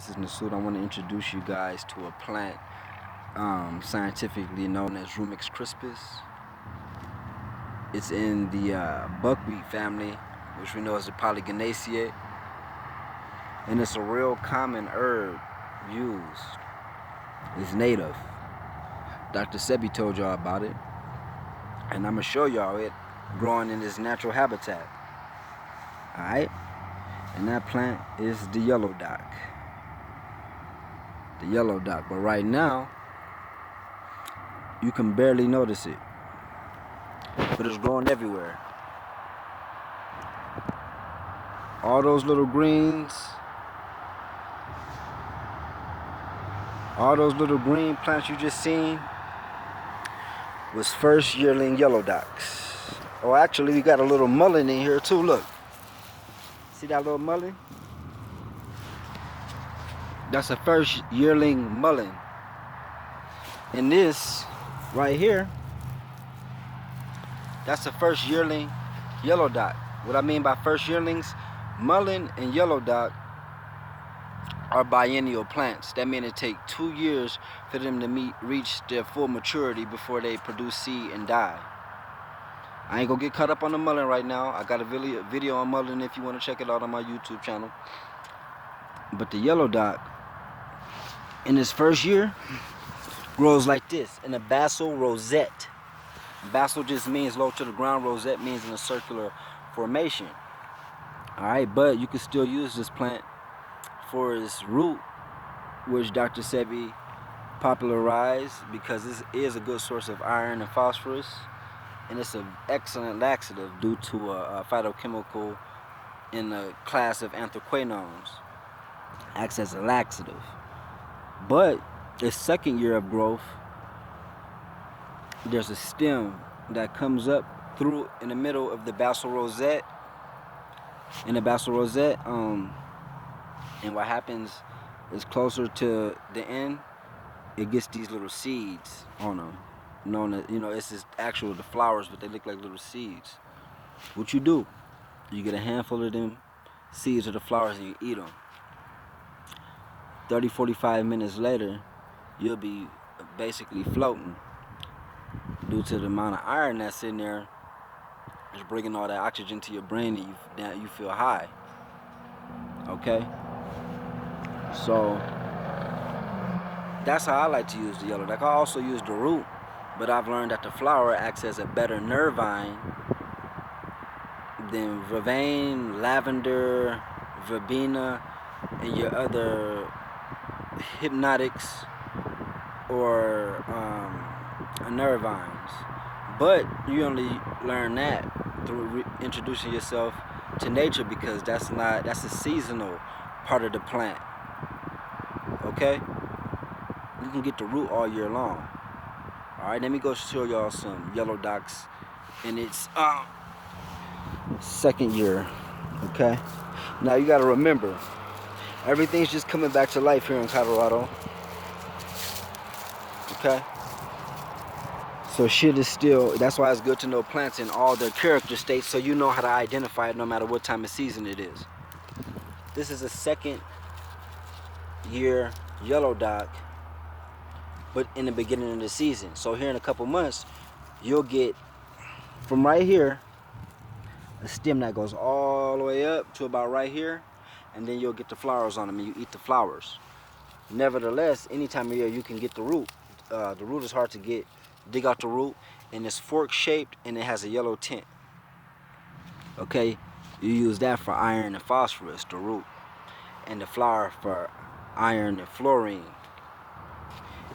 This is Nasud. I want to introduce you guys to a plant scientifically known as Rumix crispus. It's in the buckwheat family, which we know as the Polygoniaceae, and it's a real common herb used. It's native. Dr. Sebi told y'all about it, and I'm gonna show y'all it growing in its natural habitat. Alright? And that plant is the yellow dock. The yellow dock. But right now, you can barely notice it. But it's growing everywhere. All those little greens, all those little green plants you just seen was first yearling yellow docks. Oh, actually, we got a little mullein in here too. Look. See that little mullein? That's a first yearling mullein. And this right here, that's the first yearling yellow dock. What I mean by first yearlings, mullein and yellow dock are biennial plants. That means it takes 2 years for them to reach their full maturity before they produce seed and die. I ain't gonna get caught up on the mullein right now. I got a video on mullein if you want to check it out on my YouTube channel. But the yellow dock, in its first year, grows like this, in a basal rosette. Basal just means low to the ground. Rosette means in a circular formation. Alright, but you can still use this plant for its root, which Dr. Sebi popularized because this is a good source of iron and phosphorus, and it's an excellent laxative due to a phytochemical in the class of anthraquinones. Acts as a laxative. But its second year of growth, there's a stem that comes up through in the middle of the basal rosette. In the basal rosette, and what happens is closer to the end, it gets these little seeds on them. Known as, it's just actual the flowers, but they look like little seeds. What you do, you get a handful of them seeds of the flowers and you eat them. 30-45 minutes later, you'll be basically floating due to the amount of iron that's in there. It's bringing all that oxygen to your brain, and you feel high. Okay, so that's how I like to use the yellow dock. I also use the root, but I've learned that the flower acts as a better nervine than vervain, lavender, verbena, and your other hypnotics or nervines. But you only learn that through introducing yourself to nature, because that's a seasonal part of the plant. Okay, you can get the root all year long. Alright, let me go show y'all some yellow docks in its second year. Okay, now you got to remember, everything's just coming back to life here in Colorado. Okay, so shit is still, that's why it's good to know plants in all their character states, so you know how to identify it no matter what time of season it is. This is a second year yellow dock, but in the beginning of the season. So here in a couple months, you'll get from right here a stem that goes all the way up to about right here, and then you'll get the flowers on them and you eat the flowers. Nevertheless, any time of year you can get the root. The root is hard to get. Dig out the root, and it's fork shaped and it has a yellow tint. Okay, you use that for iron and phosphorus, the root, and the flower for iron and fluorine.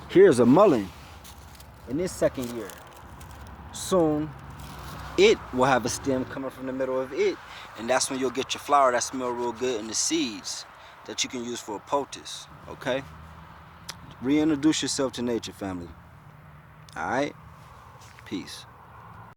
Here's a mullein in this second year. Soon it will have a stem coming from the middle of it, and that's when you'll get your flower that smell real good, and the seeds that you can use for a poultice. Okay, reintroduce yourself to nature, family. All right, peace.